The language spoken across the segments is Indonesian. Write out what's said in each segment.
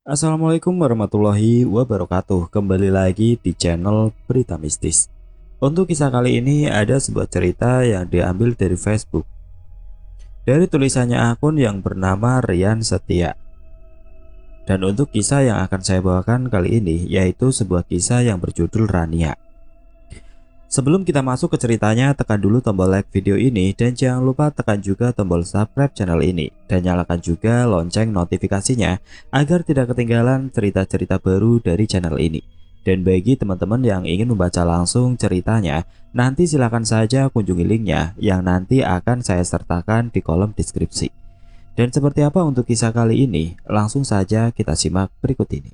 Assalamualaikum warahmatullahi wabarakatuh. Kembali lagi di channel Berita Mistis. Untuk kisah kali ini ada sebuah cerita yang diambil dari Facebook. Dari tulisannya akun yang bernama Rian Setia. Dan untuk kisah yang akan saya bawakan kali ini yaitu sebuah kisah yang berjudul Rania. Sebelum kita masuk ke ceritanya, tekan dulu tombol like video ini dan jangan lupa tekan juga tombol subscribe channel ini dan nyalakan juga lonceng notifikasinya agar tidak ketinggalan cerita-cerita baru dari channel ini. Dan bagi teman-teman yang ingin membaca langsung ceritanya, nanti silakan saja kunjungi linknya yang nanti akan saya sertakan di kolom deskripsi. Dan seperti apa untuk kisah kali ini? Langsung saja kita simak berikut ini.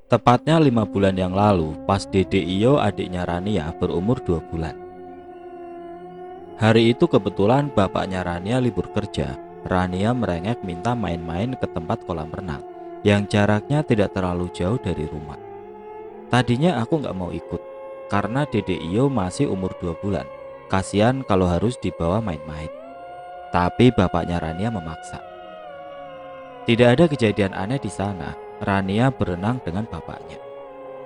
Tepatnya 5 bulan yang lalu, pas Dede Iyo adiknya Rania berumur 2 bulan. Hari itu kebetulan bapaknya Rania libur kerja. Rania merengek minta main-main ke tempat kolam renang yang jaraknya tidak terlalu jauh dari rumah. Tadinya aku nggak mau ikut karena Dede Iyo masih umur 2 bulan. Kasihan kalau harus dibawa main-main. Tapi bapaknya Rania memaksa. Tidak ada kejadian aneh di sana. Rania berenang dengan bapaknya.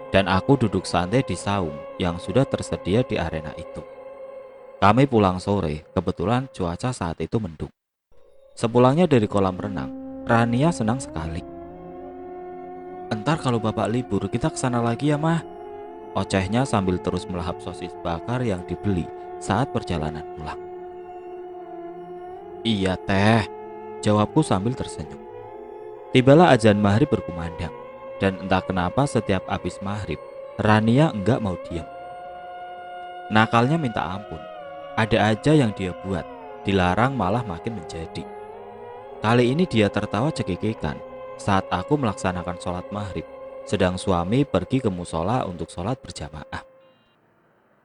Dan aku duduk santai di saung yang sudah tersedia di arena itu. Kami pulang sore, kebetulan cuaca saat itu mendung. Sepulangnya dari kolam renang, Rania senang sekali. Entar kalau bapak libur kita kesana lagi ya mah. Ocehnya sambil terus melahap sosis bakar yang dibeli saat perjalanan pulang. Iya teh, jawabku sambil tersenyum. Tibalah azan maghrib berkumandang. Dan entah kenapa setiap habis maghrib, Rania enggak mau diam. Nakalnya minta ampun. Ada aja yang dia buat, dilarang malah makin menjadi. Kali ini dia tertawa cekikikan saat aku melaksanakan sholat maghrib, sedang suami pergi ke musola untuk sholat berjamaah.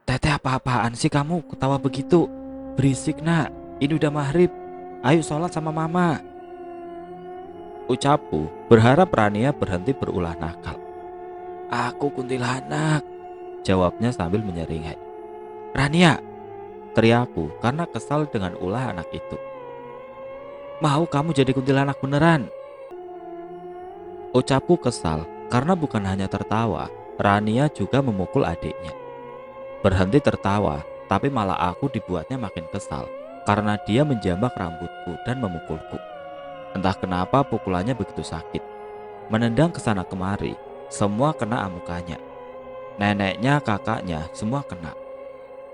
Teteh apa-apaan sih kamu ketawa begitu? Berisik nak, ini udah maghrib. Ayo sholat sama mama. Ucapku berharap Rania berhenti berulah nakal. Aku kuntilanak, jawabnya sambil menyeringai. Rania, teriakku karena kesal dengan ulah anak itu. Mau kamu jadi kuntilanak beneran? Ucapku kesal karena bukan hanya tertawa, Rania juga memukul adiknya. Berhenti tertawa, tapi malah aku dibuatnya makin kesal karena dia menjambak rambutku dan memukulku. Entah kenapa pukulannya begitu sakit. Menendang ke sana kemari, semua kena amukannya. Neneknya, kakaknya, semua kena.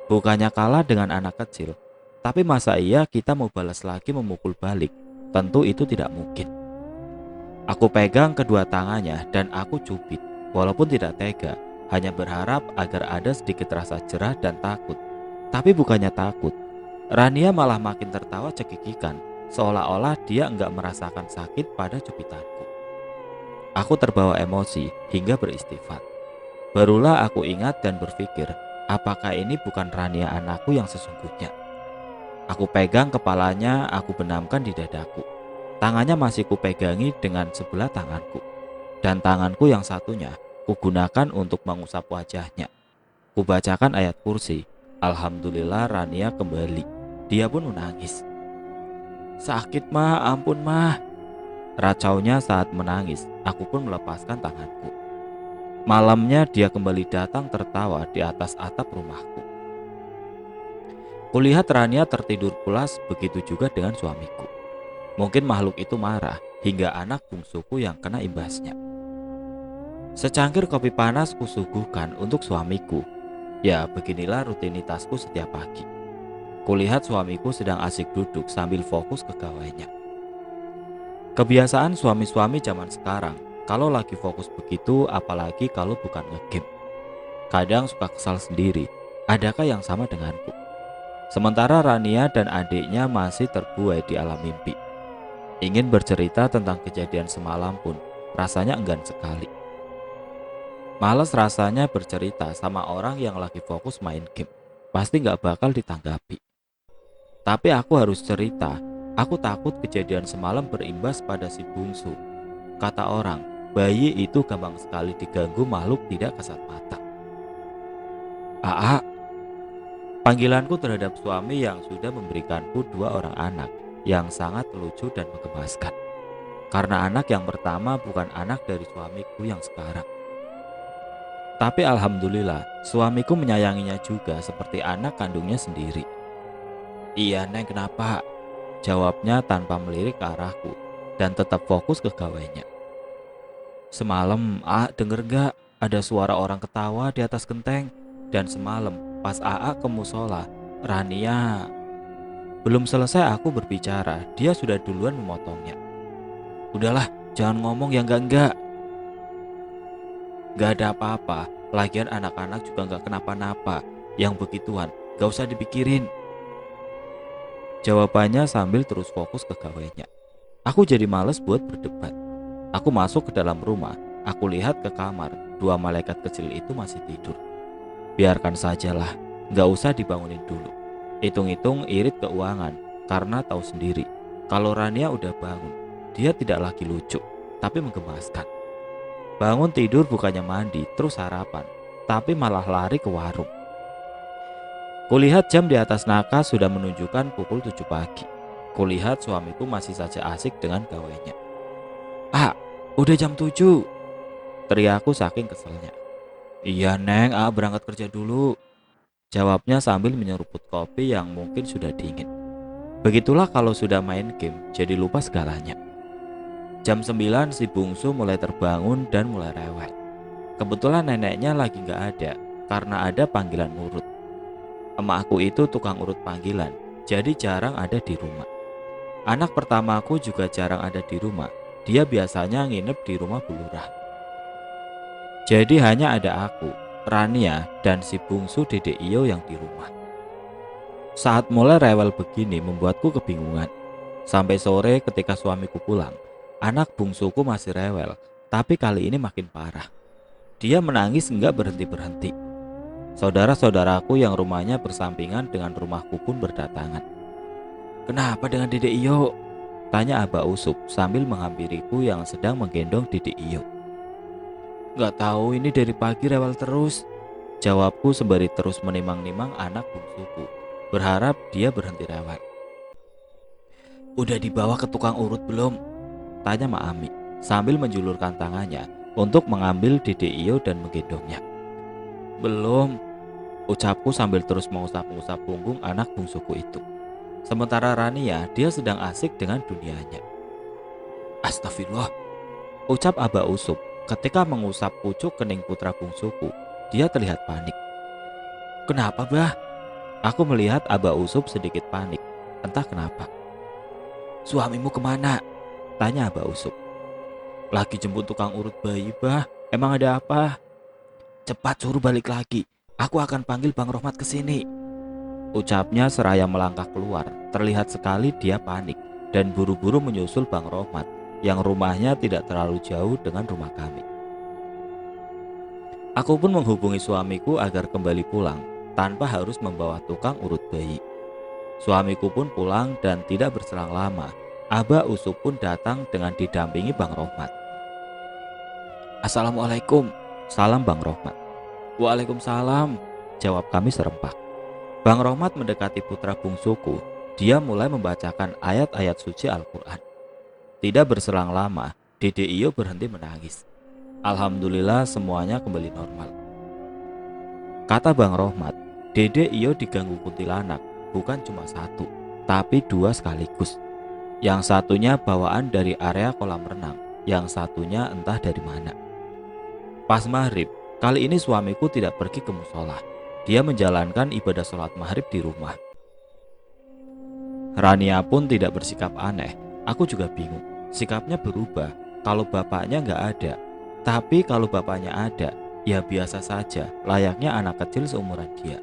Bukannya kalah dengan anak kecil, tapi masa iya kita mau balas lagi memukul balik? Tentu itu tidak mungkin. Aku pegang kedua tangannya dan aku cubit, walaupun tidak tega, hanya berharap agar ada sedikit rasa cerah dan takut. Tapi bukannya takut, Rania malah makin tertawa cekikikan, seolah-olah dia enggak merasakan sakit pada cubitanku. Aku terbawa emosi hingga beristighfar. Barulah aku ingat dan berpikir, apakah ini bukan Rania anakku yang sesungguhnya? Aku pegang kepalanya, aku benamkan di dadaku. Tangannya masih kupegangi dengan sebelah tanganku. Dan tanganku yang satunya kugunakan untuk mengusap wajahnya. Kubacakan ayat kursi. Alhamdulillah Rania kembali. Dia pun menangis. Sakit mah, ampun mah. Racaunya saat menangis. Aku pun melepaskan tanganku. Malamnya dia kembali datang tertawa di atas atap rumahku. Kulihat Rania tertidur pulas, begitu juga dengan suamiku. Mungkin makhluk itu marah hingga anak bungsuku yang kena imbasnya. Secangkir kopi panas kusuguhkan untuk suamiku. Ya, beginilah rutinitasku setiap pagi. Kulihat suamiku sedang asik duduk sambil fokus ke gawainya. Kebiasaan suami-suami zaman sekarang, kalau lagi fokus begitu, apalagi kalau bukan ngegame. Kadang suka kesal sendiri, adakah yang sama denganku? Sementara Rania dan adiknya masih terbuai di alam mimpi. Ingin bercerita tentang kejadian semalam pun rasanya enggan sekali. Males rasanya bercerita sama orang yang lagi fokus main game. Pasti gak bakal ditanggapi. Tapi aku harus cerita Aku takut kejadian semalam berimbas pada si bungsu. Kata orang, bayi itu gampang sekali diganggu makhluk tidak kasat mata. Aa, panggilanku terhadap suami yang sudah memberikanku dua orang anak yang sangat lucu dan menggemaskan. Karena anak yang pertama bukan anak dari suamiku yang sekarang. Tapi alhamdulillah, suamiku menyayanginya juga seperti anak kandungnya sendiri. Iya Neng, kenapa? Jawabnya tanpa melirik ke arahku dan tetap fokus ke gawainya. Semalam, denger gak ada suara orang ketawa di atas genteng? Dan semalam pas ke musola, Rania. Belum selesai aku berbicara, dia sudah duluan memotongnya. Udahlah, jangan ngomong yang enggak. Gak ada apa-apa, lagian anak-anak juga gak kenapa-napa. Yang begituan, gak usah dipikirin. Jawabannya sambil terus fokus ke gawainya. Aku jadi males buat berdebat. Aku masuk ke dalam rumah. Aku lihat ke kamar. Dua malaikat kecil itu masih tidur. Biarkan sajalah, gak usah dibangunin dulu. Hitung-hitung irit keuangan. Karena tahu sendiri, kalau Rania udah bangun, dia tidak lagi lucu, tapi menggemaskan. Bangun tidur bukannya mandi, terus sarapan, tapi malah lari ke warung. Kulihat jam di atas nakas sudah menunjukkan pukul 7 pagi. Kulihat suamiku masih saja asik dengan gawainya. Udah jam 7, teriakku saking keselnya. Iya Neng, berangkat kerja dulu, jawabnya sambil menyeruput kopi yang mungkin sudah dingin. Begitulah kalau sudah main game, jadi lupa segalanya. Jam 9 si bungsu mulai terbangun dan mulai rewel. Kebetulan neneknya lagi gak ada, karena ada panggilan urut. Emakku itu tukang urut panggilan, jadi jarang ada di rumah. Anak pertamaku juga jarang ada di rumah. Dia biasanya nginep di rumah Bu Lurah. Jadi hanya ada aku, Rania, dan si bungsu Dede Iyo yang di rumah. Saat mulai rewel begini membuatku kebingungan. Sampai sore ketika suamiku pulang, anak bungsuku masih rewel, tapi kali ini makin parah. Dia menangis enggak berhenti-berhenti. Saudara-saudaraku yang rumahnya bersampingan dengan rumahku pun berdatangan. Kenapa dengan Dede Iyo? Tanya Abah Usup sambil menghampiriku yang sedang menggendong Dede Iyo. Gak tahu, ini dari pagi rewel terus, jawabku sembari terus menimang-nimang anak bungsuku, berharap dia berhenti rewel. Udah dibawa ke tukang urut belum? Tanya Mak Ami sambil menjulurkan tangannya untuk mengambil Dede Iyo dan menggendongnya. Belum, ucapku sambil terus mengusap-ngusap punggung anak bungsuku itu. Sementara Rania, dia sedang asik dengan dunianya. Astagfirullah, ucap Abah Usup ketika mengusap pucuk kening putra bungsuku. Dia terlihat panik. Kenapa bah? Aku melihat Abah Usup sedikit panik, entah kenapa. Suamimu kemana? Tanya Abah Usup. Lagi jemput tukang urut bayi bah, emang ada apa? Cepat suruh balik lagi, aku akan panggil Bang Rohmat ke sini. Ucapnya seraya melangkah keluar. Terlihat sekali dia panik dan buru-buru menyusul Bang Rohmat yang rumahnya tidak terlalu jauh dengan rumah kami. Aku pun menghubungi suamiku agar kembali pulang tanpa harus membawa tukang urut bayi. Suamiku pun pulang dan tidak berselang lama, Abah Usup pun datang dengan didampingi Bang Rohmat. Assalamualaikum, salam Bang Rohmat. Waalaikumsalam, jawab kami serempak. Bang Rohmat mendekati putra bungsuku. Dia mulai membacakan ayat-ayat suci Al-Quran. Tidak berselang lama, Dede Iyo berhenti menangis. Alhamdulillah semuanya kembali normal. Kata Bang Rohmat, Dede Iyo diganggu kuntilanak, bukan cuma satu, tapi dua sekaligus. Yang satunya bawaan dari area kolam renang, yang satunya entah dari mana. Pas maghrib, kali ini suamiku tidak pergi ke musola. Dia menjalankan ibadah sholat maghrib di rumah. Rania pun tidak bersikap aneh. Aku juga bingung. Sikapnya berubah kalau bapaknya nggak ada. Tapi kalau bapaknya ada, ya biasa saja, layaknya anak kecil seumuran dia.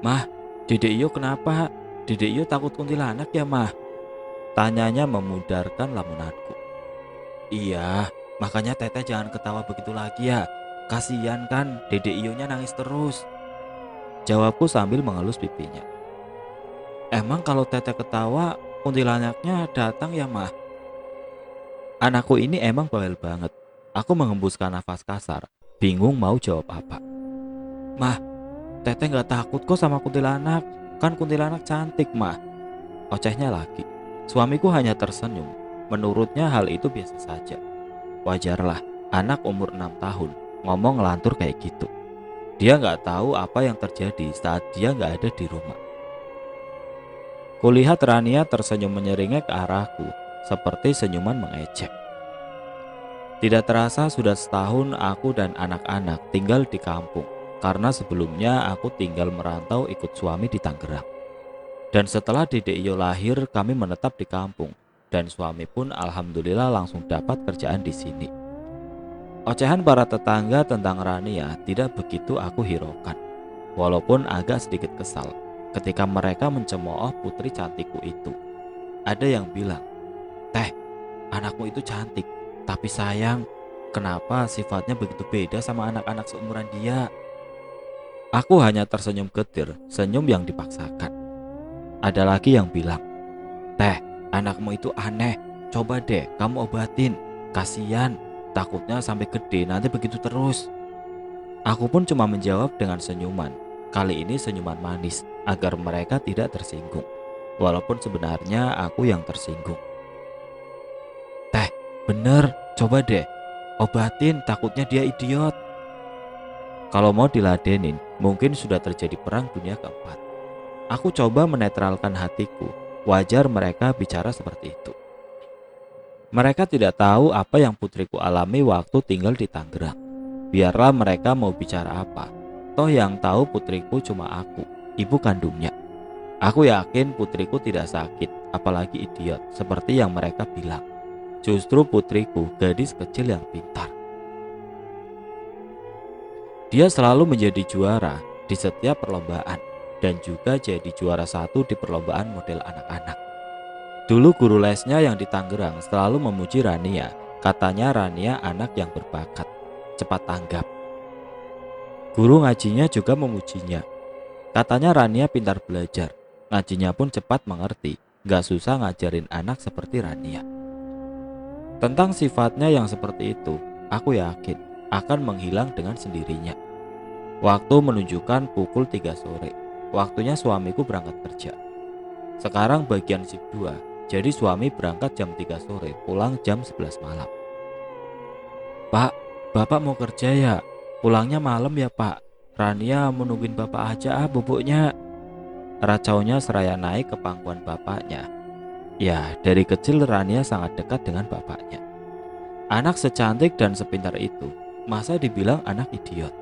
Mah, Dede Iyo kenapa? Dede Iyo takut kuntilanak ya mah? Tanyanya memudarkan lamunanku. Iya, makanya Teteh jangan ketawa begitu lagi ya. Kasian kan, Dede Iyo-nya nangis terus, jawabku sambil mengelus pipinya. Emang kalau Teteh ketawa, kuntilanaknya datang ya, Mah. Anakku ini emang bawel banget. Aku menghembuskan nafas kasar, bingung mau jawab apa. Mah, Teteh nggak takut kok sama kuntilanak. Kan kuntilanak cantik, Mah. Ocehnya lagi. Suamiku hanya tersenyum. Menurutnya hal itu biasa saja. Wajarlah, anak umur 6 tahun ngomong ngelantur kayak gitu. Dia nggak tahu apa yang terjadi saat dia nggak ada di rumah. Kulihat Rania tersenyum menyeringai ke arahku, seperti senyuman mengejek. Tidak terasa sudah setahun aku dan anak-anak tinggal di kampung, karena sebelumnya aku tinggal merantau ikut suami di Tangerang. Dan setelah Dede Iyo lahir, kami menetap di kampung, dan suami pun alhamdulillah langsung dapat kerjaan di sini. Ocehan para tetangga tentang Rania tidak begitu aku hiraukan, walaupun agak sedikit kesal ketika mereka mencemooh putri cantikku itu. Ada yang bilang, "Teh, anakmu itu cantik, tapi sayang, kenapa sifatnya begitu beda sama anak-anak seumuran dia?" Aku hanya tersenyum getir, senyum yang dipaksakan. Ada lagi yang bilang, "Teh, anakmu itu aneh, coba deh kamu obatin, kasihan, takutnya sampai gede nanti begitu terus." Aku pun cuma menjawab dengan senyuman, kali ini senyuman manis, agar mereka tidak tersinggung. Walaupun sebenarnya aku yang tersinggung. "Teh, bener, coba deh, obatin, takutnya dia idiot." Kalau mau diladenin, mungkin sudah terjadi perang dunia keempat. Aku coba menetralkan hatiku, wajar mereka bicara seperti itu. Mereka tidak tahu apa yang putriku alami waktu tinggal di Tangerang. Biarlah mereka mau bicara apa. Toh yang tahu putriku cuma aku, ibu kandungnya. Aku yakin putriku tidak sakit, apalagi idiot, seperti yang mereka bilang. Justru putriku gadis kecil yang pintar. Dia selalu menjadi juara di setiap perlombaan dan juga jadi juara satu di perlombaan model anak-anak. Dulu guru lesnya yang di Tangerang selalu memuji Rania. Katanya Rania anak yang berbakat, cepat tanggap. Guru ngajinya juga memujinya. Katanya Rania pintar belajar, ngajinya pun cepat mengerti, gak susah ngajarin anak seperti Rania. Tentang sifatnya yang seperti itu, aku yakin akan menghilang dengan sendirinya. Waktu menunjukkan pukul 3 sore, waktunya suamiku berangkat kerja. Sekarang bagian shift 2, jadi suami berangkat jam 3 sore, pulang jam 11 malam. "Pak, Bapak mau kerja ya? Pulangnya malam ya, Pak. Rania mau nungguin Bapak aja bubuknya." Racaunya seraya naik ke pangkuan bapaknya. Ya, dari kecil Rania sangat dekat dengan bapaknya. Anak secantik dan sepintar itu, masa dibilang anak idiot?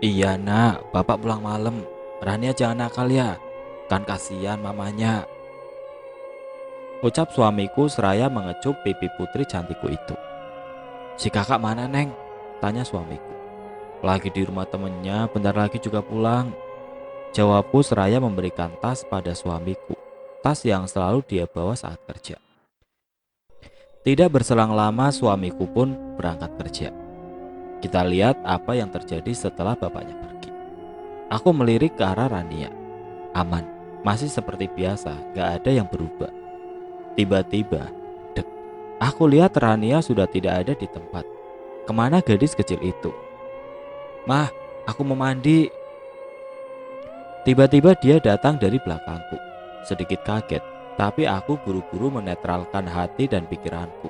"Iya nak, Bapak pulang malam. Rania jangan nakal ya, kan kasihan mamanya," ucap suamiku seraya mengecup pipi putri cantikku itu. "Si kakak mana, Neng?" tanya suamiku. "Lagi di rumah temennya, bentar lagi juga pulang," jawabku seraya memberikan tas pada suamiku, tas yang selalu dia bawa saat kerja. Tidak berselang lama suamiku pun berangkat kerja. Kita lihat apa yang terjadi setelah bapaknya pergi. Aku melirik ke arah Rania. Aman, masih seperti biasa, gak ada yang berubah. Tiba-tiba, dek, aku lihat Rania sudah tidak ada di tempat. Kemana gadis kecil itu? "Mah, aku mau mandi." Tiba-tiba dia datang dari belakangku. Sedikit kaget, tapi aku buru-buru menetralkan hati dan pikiranku.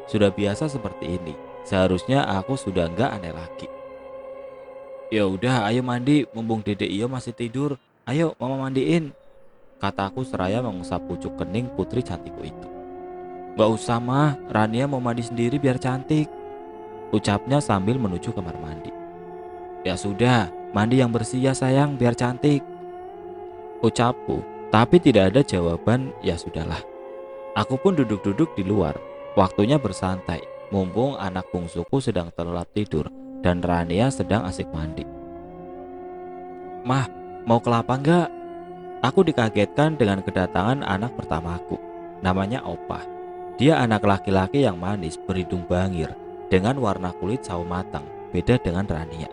Sudah biasa seperti ini, seharusnya aku sudah nggak aneh lagi. "Ya udah, ayo mandi, mumpung Dede Iyo masih tidur. Ayo, mama mandiin," kataku seraya mengusap pucuk kening putri cantikku itu. "Gak usah mah, Rania mau mandi sendiri biar cantik," ucapnya sambil menuju kamar mandi. "Ya sudah, mandi yang bersih ya sayang, biar cantik," ucapku, tapi tidak ada jawaban. Ya sudahlah. Aku pun duduk-duduk di luar. Waktunya bersantai, mumpung anak bungsuku sedang terlelap tidur dan Rania sedang asik mandi. "Mah, mau kelapa enggak?" Aku dikagetkan dengan kedatangan anak pertamaku. Namanya Opah. Dia anak laki-laki yang manis, berhidung bangir, dengan warna kulit sawo matang, beda dengan Rania.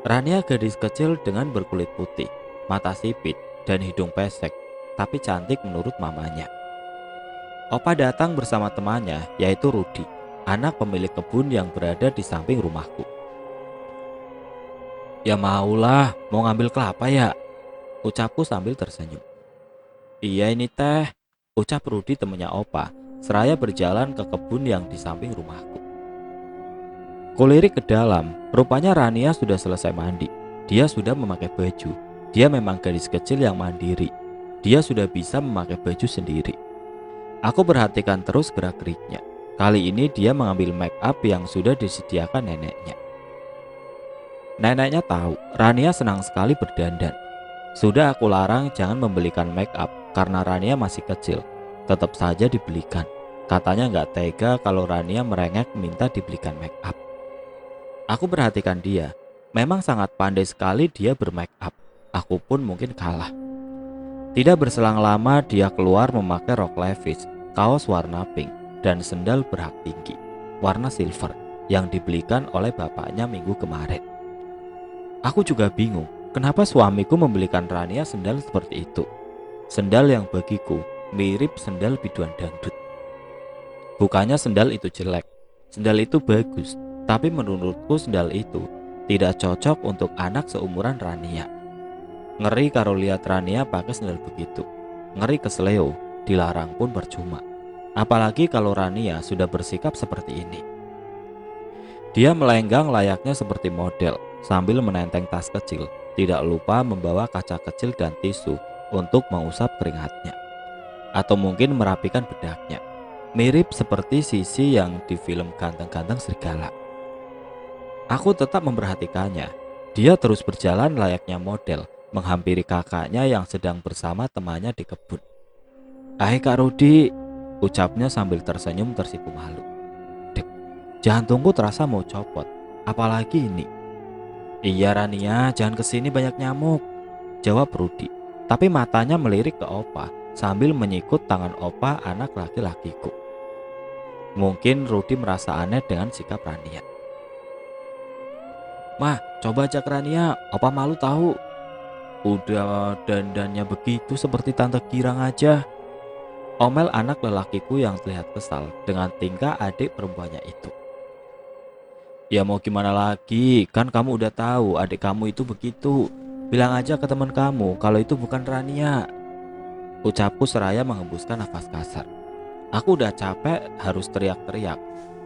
Rania gadis kecil dengan berkulit putih, mata sipit, dan hidung pesek. tapi cantik menurut mamanya. Opa datang bersama temannya, yaitu Rudi, anak pemilik kebun yang berada di samping rumahku. Ya maulah, mau ngambil kelapa ya? Ucapku sambil tersenyum. Iya ini teh, ucap Rudi temannya Opa, seraya berjalan ke kebun yang di samping rumahku. Kulirik ke dalam, rupanya Rania sudah selesai mandi. Dia sudah memakai baju. Dia memang gadis kecil yang mandiri. Dia sudah bisa memakai baju sendiri. Aku perhatikan terus gerak-geriknya. Kali ini dia mengambil make up yang sudah disediakan neneknya. Neneknya tahu Rania senang sekali berdandan. Sudah aku larang jangan membelikan make up karena Rania masih kecil. Tetap saja dibelikan. Katanya nggak tega kalau Rania merengek minta dibelikan make up. Aku perhatikan dia. Memang sangat pandai sekali dia bermake up. Aku pun mungkin kalah. Tidak berselang lama dia keluar memakai rok levis, kaos warna pink, dan sendal berhak tinggi warna silver yang dibelikan oleh bapaknya minggu kemarin. Aku juga bingung kenapa suamiku membelikan Rania sendal seperti itu. Sendal yang bagiku mirip sendal biduan dangdut. Bukannya sendal itu jelek, sendal itu bagus, tapi menurutku sendal itu tidak cocok untuk anak seumuran Rania. Ngeri kalau lihat Rania pakai sendal begitu. Ngeri kesleo, dilarang pun percuma. Apalagi kalau Rania sudah bersikap seperti ini. Dia melenggang layaknya seperti model sambil menenteng tas kecil. Tidak lupa membawa kaca kecil dan tisu untuk mengusap keringatnya. Atau mungkin merapikan bedaknya. Mirip seperti Sisi yang di film Ganteng-Ganteng Serigala. Aku tetap memperhatikannya. Dia terus berjalan layaknya model, menghampiri kakaknya yang sedang bersama temannya di kebun. "Hai Kak Rudi," ucapnya sambil tersenyum tersipu malu. Dek, jantungku terasa mau copot, apalagi ini. "Iya Rania, jangan kesini banyak nyamuk," jawab Rudi. Tapi matanya melirik ke Opa sambil menyikut tangan Opa anak laki-lakiku. Mungkin Rudi merasa aneh dengan sikap Rania. "Mah, coba ajak Rania, Opa malu tahu. Udah dandannya begitu seperti Tante Girang aja," omel anak lelakiku yang terlihat kesal dengan tingkah adik perempuannya itu. "Ya mau gimana lagi, kan kamu udah tahu adik kamu itu begitu. Bilang aja ke teman kamu kalau itu bukan Rania," ucapku seraya menghembuskan nafas kasar. Aku udah capek harus teriak-teriak.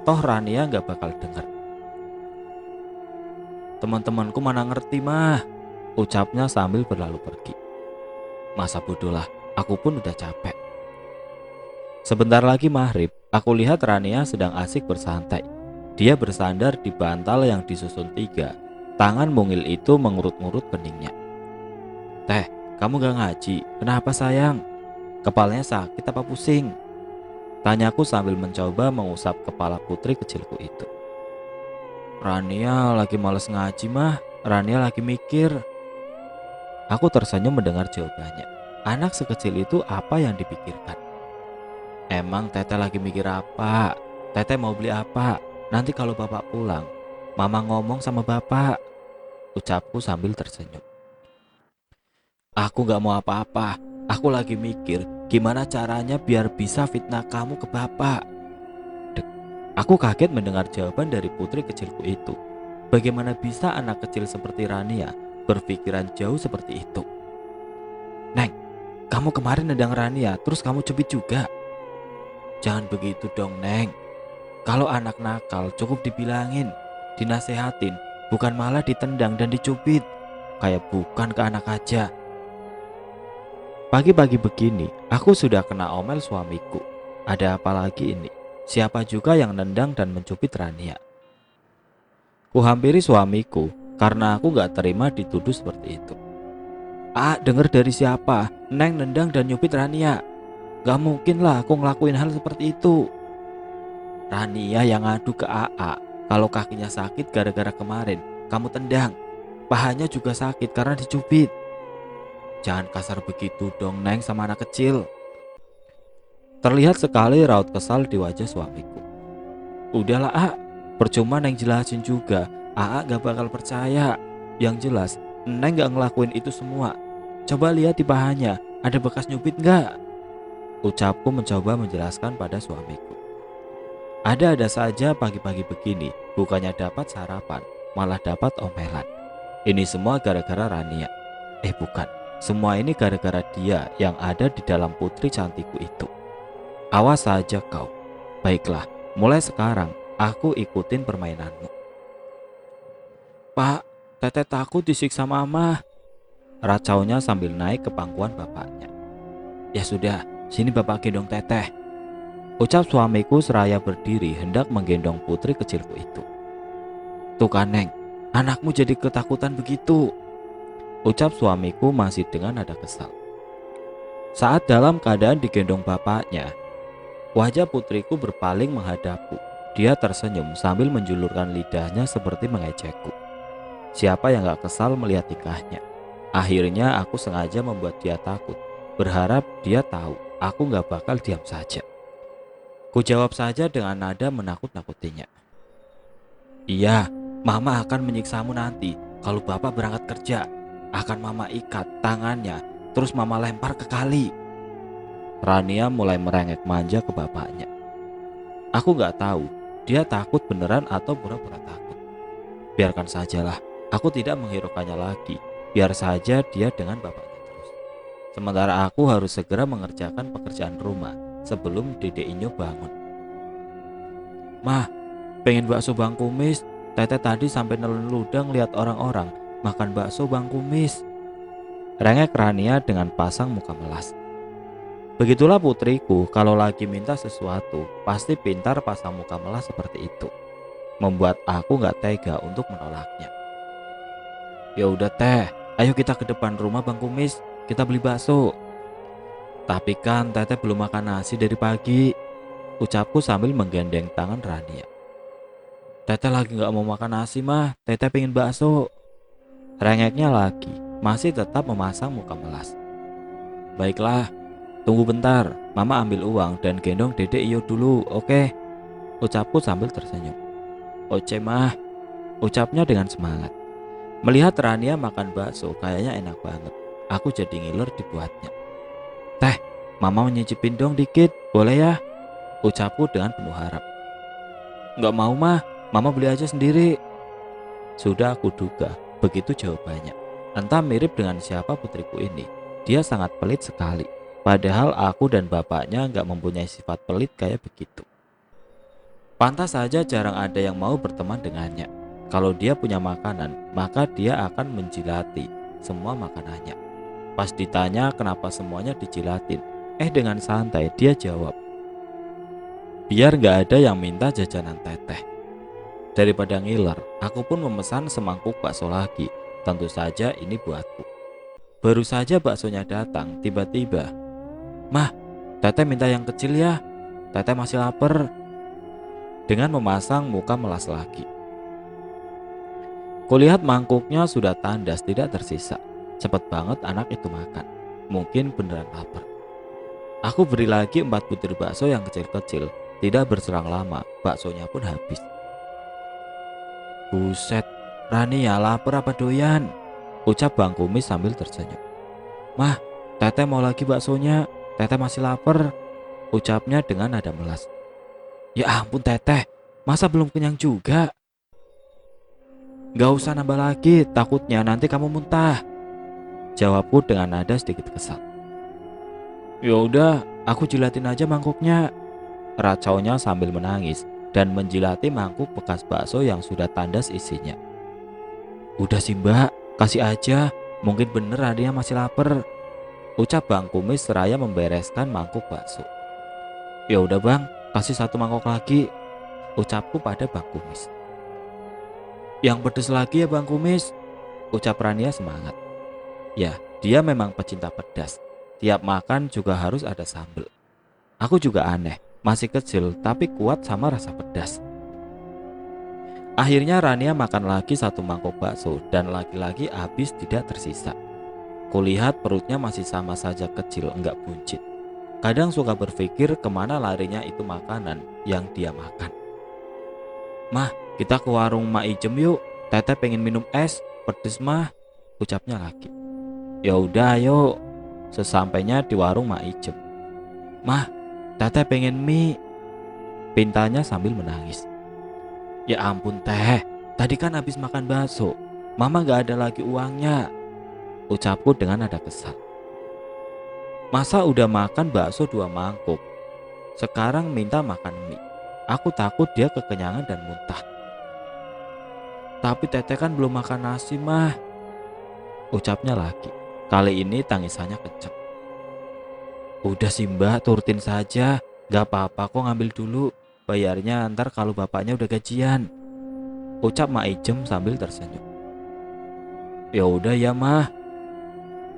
Toh Rania gak bakal denger. "Teman-temanku mana ngerti mah," ucapnya sambil berlalu pergi. Masa bodoh lah, aku pun udah capek. Sebentar lagi maghrib, aku lihat Rania sedang asik bersantai. Dia bersandar di bantal yang disusun 3. Tangan mungil itu mengurut-ngurut keningnya. "Teh, kamu gak ngaji? Kenapa sayang? Kepalanya sakit apa pusing?" tanyaku sambil mencoba mengusap kepala putri kecilku itu. "Rania lagi males ngaji mah, Rania lagi mikir." Aku tersenyum mendengar jawabannya. Anak sekecil itu apa yang dipikirkan? "Emang Teteh lagi mikir apa? Teteh mau beli apa? Nanti kalau bapak pulang, mama ngomong sama bapak," ucapku sambil tersenyum. "Aku gak mau apa-apa. Aku lagi mikir gimana caranya biar bisa fitnah kamu ke bapak." Dek, aku kaget mendengar jawaban dari putri kecilku itu. Bagaimana bisa anak kecil seperti Rania berpikiran jauh seperti itu? "Neng, kamu kemarin nendang Rania terus kamu cubit juga." "Jangan begitu dong Neng. Kalau anak nakal cukup dibilangin, dinasehatin, bukan malah ditendang dan dicubit. Kayak bukan ke anak aja." Pagi-pagi begini, aku sudah kena omel suamiku. Ada apa lagi ini? Siapa juga yang nendang dan mencubit Rania? Kuhampiri suamiku karena aku gak terima dituduh seperti itu. Denger dari siapa? Neng nendang dan nyubit Rania. Gak mungkin lah aku ngelakuin hal seperti itu. Rania yang ngadu ke kalau kakinya sakit gara-gara kemarin kamu tendang. Pahanya juga sakit karena dicubit. Jangan kasar begitu dong Neng sama anak kecil. Terlihat sekali raut kesal di wajah suamiku. Udahlah percuma Neng jelasin juga. Gak bakal percaya. Yang jelas Neng gak ngelakuin itu semua. Coba lihat di pahanya, Ada bekas nyubit nggak? Ucapku mencoba menjelaskan pada suamiku. Ada-ada saja pagi-pagi begini, bukannya dapat sarapan, malah dapat omelan. Ini semua gara-gara Rania. Bukan, semua ini gara-gara dia yang ada di dalam putri cantikku itu. Awas saja kau. Baiklah, mulai sekarang aku ikutin permainanmu. Pak, Teteh takut disiksa mama, racaunya sambil naik ke pangkuan bapaknya. Ya sudah, sini bapak gendong Teteh, ucap suamiku seraya berdiri hendak menggendong putri kecilku itu. Tuh kan Neng, anakmu jadi ketakutan begitu, ucap suamiku masih dengan nada kesal. Saat dalam keadaan digendong bapaknya, wajah putriku berpaling menghadapku. Dia tersenyum sambil menjulurkan lidahnya seperti mengejekku. Siapa yang gak kesal melihat tingkahnya? Akhirnya aku sengaja membuat dia takut, berharap dia tahu aku gak bakal diam saja. Ku jawab saja dengan nada menakut-nakutinya. Iya, mama akan menyiksamu nanti. Kalau bapak berangkat kerja, akan mama ikat tangannya, terus mama lempar ke kali. Rania mulai merengek manja ke bapaknya. Aku gak tahu dia takut beneran atau pura-pura takut. Biarkan sajalah, aku tidak menghiraukannya lagi. Biar saja dia dengan bapaknya terus. Sementara aku harus segera mengerjakan pekerjaan rumah sebelum Dede Inyo bangun. Mah, pengen bakso Bang Kumis. Teteh tadi sampai nelen ludang lihat orang-orang makan bakso Bang Kumis, rengek Rania dengan pasang muka melas. Begitulah putriku, kalau lagi minta sesuatu pasti pintar pasang muka melas seperti itu, membuat aku gak tega untuk menolaknya. Ya udah Teh, ayo kita ke depan rumah Bang Kumis, kita beli bakso. Tapi kan Teteh belum makan nasi dari pagi, ucapku sambil menggandeng tangan Rania. Teteh lagi gak mau makan nasi mah, Teteh pengen bakso, rengeknya lagi, masih tetap memasang muka melas. Baiklah, tunggu bentar, mama ambil uang dan gendong Dede Iyo dulu, oke? Ucapku sambil tersenyum. Oce mah, ucapnya dengan semangat. Melihat Rania makan bakso kayaknya enak banget, aku jadi ngiler dibuatnya. Teh, mama menyicipin dong dikit, boleh ya? Ucapku dengan penuh harap. Gak mau mah, mama beli aja sendiri. Sudah aku duga, begitu jawabannya. Entah mirip dengan siapa putriku ini, dia sangat pelit sekali. Padahal aku dan bapaknya gak mempunyai sifat pelit kayak begitu. Pantas saja jarang ada yang mau berteman dengannya. Kalau dia punya makanan, maka dia akan menjilati semua makanannya. Pas ditanya kenapa semuanya dijilatin, dengan santai dia jawab, biar gak ada yang minta jajanan Teteh. Daripada ngiler, aku pun memesan semangkuk bakso lagi. Tentu saja ini buatku. Baru saja baksonya datang, tiba-tiba, Mah, Teteh minta yang kecil ya, Teteh masih lapar. Dengan memasang muka melas lagi. Kulihat mangkuknya sudah tandas tidak tersisa. Cepat banget anak itu makan. Mungkin beneran lapar. Aku beri lagi 4 butir bakso yang kecil-kecil. Tidak berselang lama, baksonya pun habis. Buset, Rani ya lapar apa doyan? Ucap Bang Kumis sambil tersenyum. Mah, Teteh mau lagi baksonya, Teteh masih lapar, ucapnya dengan nada melas. Ya ampun Teteh, masa belum kenyang juga? Gak usah nambah lagi, takutnya nanti kamu muntah, jawabku dengan nada sedikit kesal. Ya udah, aku jilatin aja mangkuknya, racaunya sambil menangis dan menjilati mangkuk bekas bakso yang sudah tandas isinya. Udah sih mbak, kasih aja, mungkin bener dia masih lapar, ucap Bang Kumis seraya membereskan mangkuk bakso. Ya udah bang, kasih 1 mangkok lagi, ucapku pada Bang Kumis. Yang pedes lagi ya Bang Kumis, ucap Rania semangat. Ya, dia memang pecinta pedas. Tiap makan juga harus ada sambal. Aku juga aneh, masih kecil tapi kuat sama rasa pedas. Akhirnya Rania makan lagi 1 mangkok bakso dan lagi-lagi habis tidak tersisa. Kulihat perutnya masih sama saja kecil, enggak buncit. Kadang suka berpikir kemana larinya itu makanan yang dia makan. Mah, kita ke warung Mak Ijem yuk. Teteh pengen minum es, pedes mah, ucapnya lagi. Ya udah, ayo. sesampainya di warung Mak Ijem. "Mah, Teteh pengen mie," pintanya sambil menangis. "Ya ampun Teh, tadi kan habis makan bakso. Mama gak ada lagi uangnya," ucapku dengan nada kesal. "Masa udah makan bakso 2 mangkuk, sekarang minta makan mie? Aku takut dia kekenyangan dan muntah." "Tapi Teteh kan belum makan nasi mah," ucapnya lagi. Kali ini tangisannya kencang. "Udah sih Mbak, turutin saja. Gak apa-apa kok, ngambil dulu. Bayarnya ntar kalau bapaknya udah gajian," ucap Mak Ijem sambil tersenyum. "Ya udah ya mah,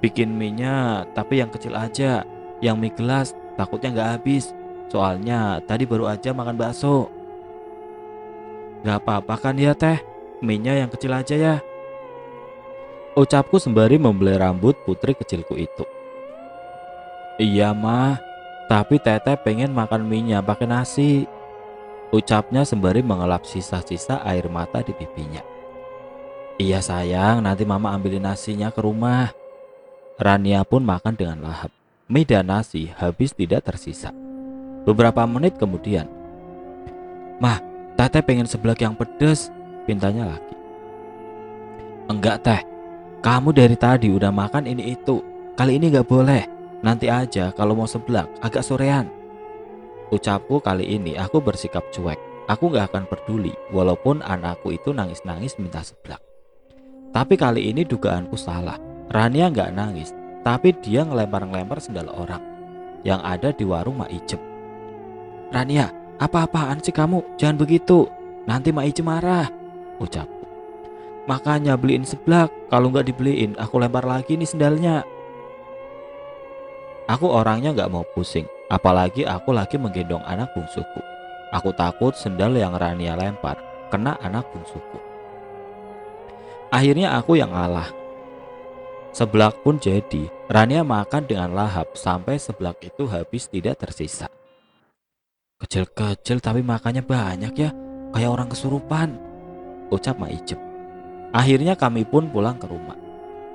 bikin mie-nya tapi yang kecil aja. Yang mie gelas takutnya gak habis. Soalnya tadi baru aja makan bakso." "Gak apa-apa kan ya Teh, mie-nya yang kecil aja ya," ucapku sembari membelai rambut putri kecilku itu. "Iya mah, tapi Teteh pengen makan mie-nya pakai nasi," ucapnya sembari mengelap sisa-sisa air mata di pipinya. "Iya sayang, nanti mama ambilin nasinya ke rumah." Rania pun makan dengan lahap. Mie dan nasi habis tidak tersisa. Beberapa menit kemudian, "Mah, Teteh pengen seblak yang pedes," pintanya lagi. "Enggak Teh, kamu dari tadi udah makan ini itu. Kali ini gak boleh. Nanti aja kalau mau seblak agak sorean," ucapku. Kali ini aku bersikap cuek. Aku gak akan peduli walaupun anakku itu nangis-nangis minta seblak. Tapi kali ini dugaanku salah. Rania gak nangis, tapi dia ngelempar-ngelempar sendal orang yang ada di warung Mak Ijem. "Rania, apa-apaan sih kamu? Jangan begitu. Nanti Mak Ijem marah," ucapku. "Makanya beliin seblak. Kalau nggak dibeliin, aku lempar lagi nih sendalnya." Aku orangnya nggak mau pusing, apalagi aku lagi menggendong anak bungsuku. Aku takut sendal yang Rania lempar kena anak bungsuku. Akhirnya aku yang ngalah. Seblak pun jadi. Rania makan dengan lahap sampai seblak itu habis tidak tersisa. "Kecil-kecil tapi makannya banyak ya, kayak orang kesurupan," ucap Mak Ijem. Akhirnya kami pun pulang ke rumah.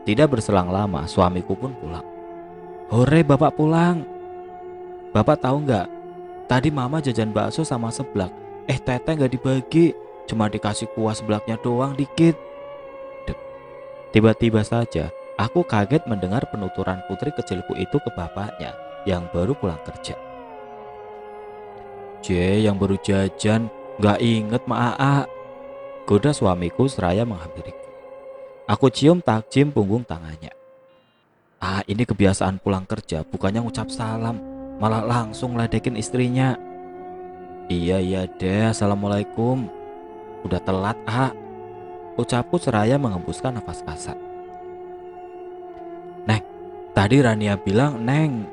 Tidak berselang lama suamiku pun pulang. "Hore, bapak pulang. Bapak tahu nggak? Tadi mama jajan bakso sama seblak. Teteh nggak dibagi, cuma dikasih kuah seblaknya doang dikit." Dek. Tiba-tiba saja aku kaget mendengar penuturan putri kecilku itu ke bapaknya yang baru pulang kerja. Yang baru jajan, nggak inget Ma Aa," goda suamiku seraya menghampiriku. Aku cium takjim punggung tangannya. Ini kebiasaan pulang kerja, bukannya ngucap salam, malah langsung ledekin istrinya." Iya deh, assalamualaikum. Udah telat ucapku seraya mengembuskan nafas kasar. "Neng, tadi Rania bilang Neng."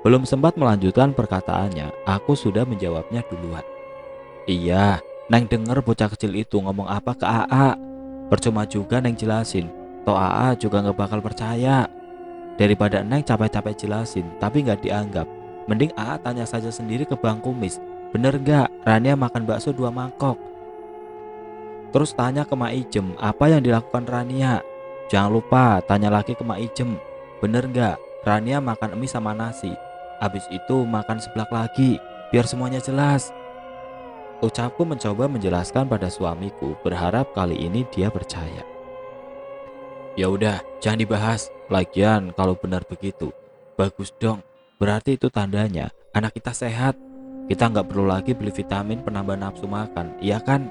Belum sempat melanjutkan perkataannya, aku sudah menjawabnya duluan. "Iya, Neng denger bocah kecil itu ngomong apa ke Aa. Percuma juga Neng jelasin, toh Aa juga gak bakal percaya. Daripada Neng capek-capek jelasin tapi gak dianggap, mending Aa tanya saja sendiri ke Bang Kumis. Bener gak Rania makan bakso 2 mangkok? Terus tanya ke Mak Ijem apa yang dilakukan Rania. Jangan lupa tanya lagi ke Mak Ijem, bener gak Rania makan mie sama nasi, habis itu makan seblak lagi, biar semuanya jelas," ucapku mencoba menjelaskan pada suamiku, berharap kali ini dia percaya. "Ya udah, jangan dibahas. Lagian kalau benar begitu, bagus dong. Berarti itu tandanya anak kita sehat. Kita nggak perlu lagi beli vitamin penambah nafsu makan, iya kan?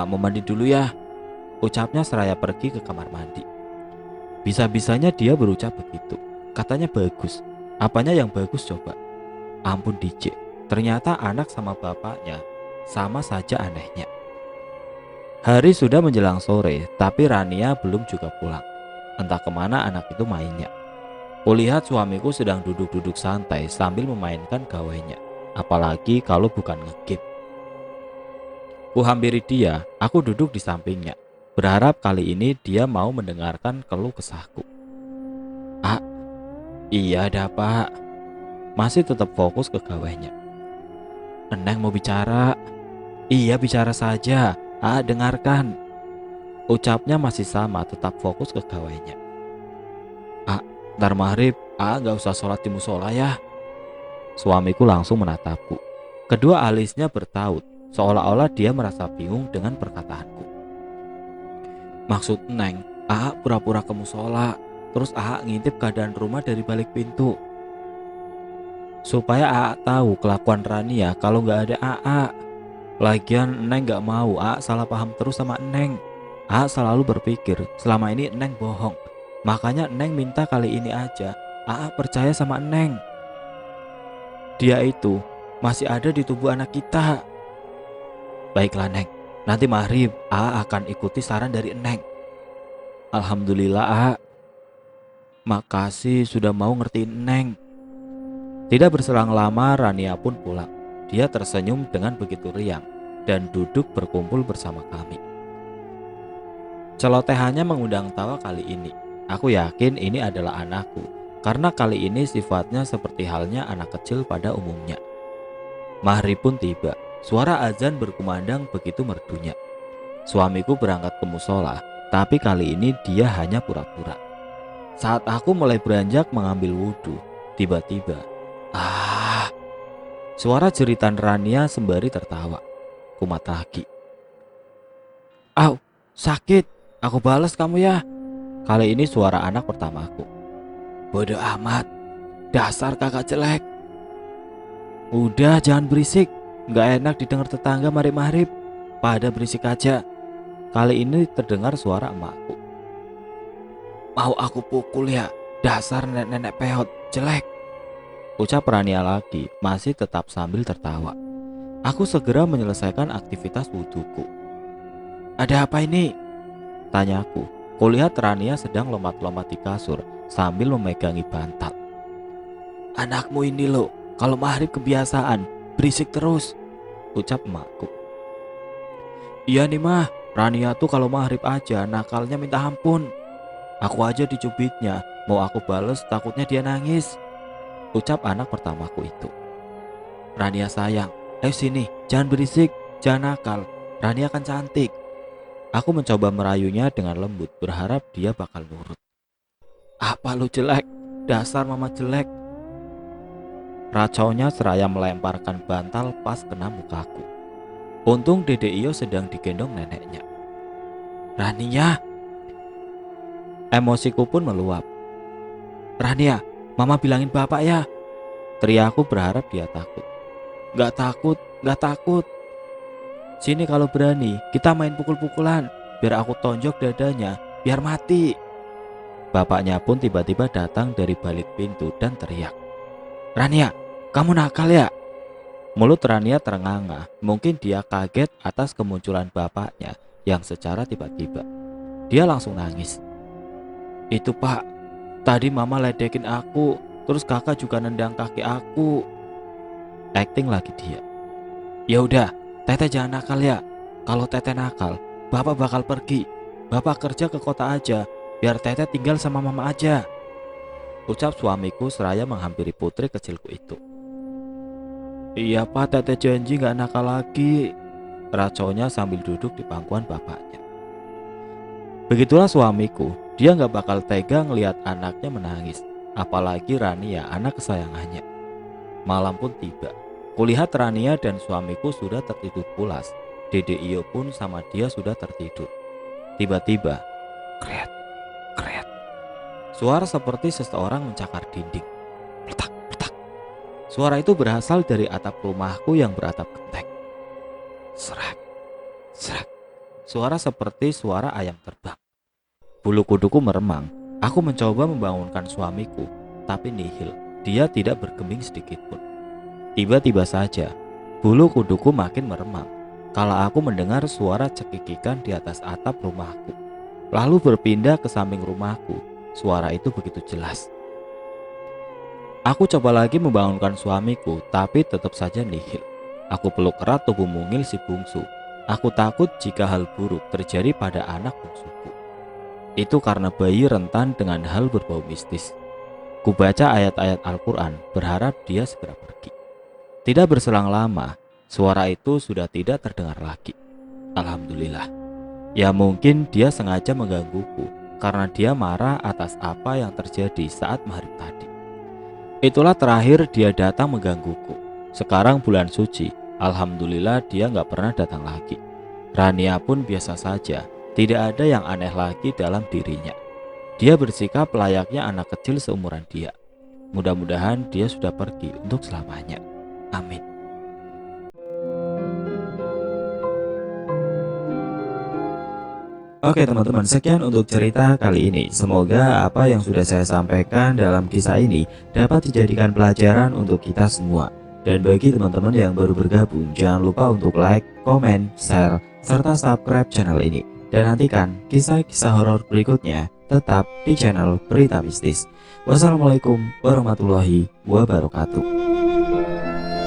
Mau mandi dulu ya," ucapnya seraya pergi ke kamar mandi. Bisa-bisanya dia berucap begitu. Katanya bagus. Apanya yang bagus coba? Ampun DJ, ternyata anak sama bapaknya sama saja anehnya. Hari sudah menjelang sore, tapi Rania belum juga pulang. Entah kemana anak itu mainnya. Kulihat suamiku sedang duduk-duduk santai sambil memainkan gawainya. Apalagi kalau bukan ngegame. Kuhampiri dia, aku duduk di sampingnya. Berharap kali ini dia mau mendengarkan keluh kesahku. "Ah, iya ada apa?" Masih tetap fokus ke gawainya. "Eneng mau bicara." "Iya bicara saja, dengarkan," ucapnya masih sama tetap fokus ke gawainya. Ntar maghrib, nggak usah sholat di musola ya. Suamiku langsung menatapku. Kedua alisnya bertaut, seolah-olah dia merasa bingung dengan perkataanku. Maksud Neng, pura-pura ke musola, terus ngintip keadaan rumah dari balik pintu. Supaya tahu kelakuan Rania kalau nggak ada Lagian Neng nggak mau salah paham terus sama Neng. Selalu berpikir selama ini Neng bohong. Makanya Neng minta kali ini aja percaya sama Neng. Dia itu masih ada di tubuh anak kita. Baiklah Neng, nanti maghrib akan ikuti saran dari Neng. Alhamdulillah makasih sudah mau ngertiin Neng. Tidak berselang lama Rania pun pulang. Dia tersenyum dengan begitu riang dan duduk berkumpul bersama kami. Celotehannya mengundang tawa kali ini. Aku yakin ini adalah anakku, karena kali ini sifatnya seperti halnya anak kecil pada umumnya. Maghrib pun tiba. Suara azan berkumandang begitu merdunya. Suamiku berangkat ke musola, tapi kali ini dia hanya pura-pura. Saat aku mulai beranjak mengambil wudhu, tiba-tiba suara jeritan Rania sembari tertawa. Kumat lagi. Au, sakit. Aku balas kamu ya. Kali ini suara anak pertamaku. Bodoh amat. Dasar kakak jelek. Udah jangan berisik. Gak enak didengar tetangga maghrib-maghrib. Pada berisik aja. Kali ini terdengar suara emakku. Mau aku pukul ya. Dasar nenek-nenek peot jelek. Ucap Rania lagi, masih tetap sambil tertawa. Aku segera menyelesaikan aktivitas wudhuku. Ada apa ini? Tanyaku. Kulihat Rania sedang lompat-lompat di kasur sambil memegangi bantal. Anakmu ini loh, kalau maghrib kebiasaan, berisik terus, ucap emakku. Iya nih mah, Rania tuh kalau maghrib aja nakalnya minta ampun. Aku aja dicubitnya, mau aku bales takutnya dia nangis, ucap anak pertamaku itu. Rania sayang, ayo sini, jangan berisik, jangan nakal, Rania kan cantik. Aku mencoba merayunya dengan lembut, berharap dia bakal nurut. Apa lu jelek? Dasar mama jelek. Racaunya seraya melemparkan bantal pas kena mukaku. Untung Dede Iyo sedang digendong neneknya. Rania. Emosiku pun meluap. Rania, mama bilangin bapak ya. Teriakku berharap dia takut. Gak takut, gak takut. Sini kalau berani, kita main pukul-pukulan. Biar aku tonjok dadanya, biar mati. Bapaknya pun tiba-tiba datang dari balik pintu dan teriak. Rania, kamu nakal ya? Mulut Rania terenganga, mungkin dia kaget atas kemunculan bapaknya yang secara tiba-tiba. Dia langsung nangis. Itu pak, tadi mama ledekin aku, terus kakak juga nendang kaki aku. Acting lagi dia. Ya udah, Teteh jangan nakal ya. Kalau Teteh nakal, bapak bakal pergi. Bapak kerja ke kota aja, biar Teteh tinggal sama mama aja, ucap suamiku seraya menghampiri putri kecilku itu. Iya pak, Teteh janji gak nakal lagi, racaunya sambil duduk di pangkuan bapaknya. Begitulah suamiku, dia gak bakal tega ngelihat anaknya menangis, apalagi Rania, anak kesayangannya. Malam pun tiba. Kulihat Rania dan suamiku sudah tertidur pulas. Dede Iyo pun sama dia sudah tertidur. Tiba-tiba, kret, kret. Suara seperti seseorang mencakar dinding. Pletak, pletak. Suara itu berasal dari atap rumahku yang beratap genteng. Serak, serak. Suara seperti suara ayam terbang. Bulu kuduku meremang. Aku mencoba membangunkan suamiku, tapi nihil. Dia tidak bergeming sedikit pun. Tiba-tiba saja, bulu kuduku makin meremang kala aku mendengar suara cekikikan di atas atap rumahku. Lalu berpindah ke samping rumahku. Suara itu begitu jelas. Aku coba lagi membangunkan suamiku, tapi tetap saja nihil. Aku peluk erat tubuh mungil si bungsu. Aku takut jika hal buruk terjadi pada anak bungsuku. Itu karena bayi rentan dengan hal berbau mistis. Kubaca ayat-ayat Al-Quran, berharap dia segera pergi. Tidak berselang lama, suara itu sudah tidak terdengar lagi. Alhamdulillah. Ya mungkin dia sengaja menggangguku karena dia marah atas apa yang terjadi saat maghrib tadi. Itulah terakhir dia datang menggangguku. Sekarang bulan suci, alhamdulillah dia nggak pernah datang lagi. Rania pun biasa saja, tidak ada yang aneh lagi dalam dirinya. Dia bersikap layaknya anak kecil seumuran dia. Mudah-mudahan dia sudah pergi untuk selamanya. Amin. Oke teman-teman, sekian untuk cerita kali ini. Semoga apa yang sudah saya sampaikan dalam kisah ini dapat dijadikan pelajaran untuk kita semua. Dan bagi teman-teman yang baru bergabung, jangan lupa untuk like, komen, share, serta subscribe channel ini. Dan nantikan kisah-kisah horor berikutnya tetap di channel Berita Mistis. Wassalamualaikum warahmatullahi wabarakatuh.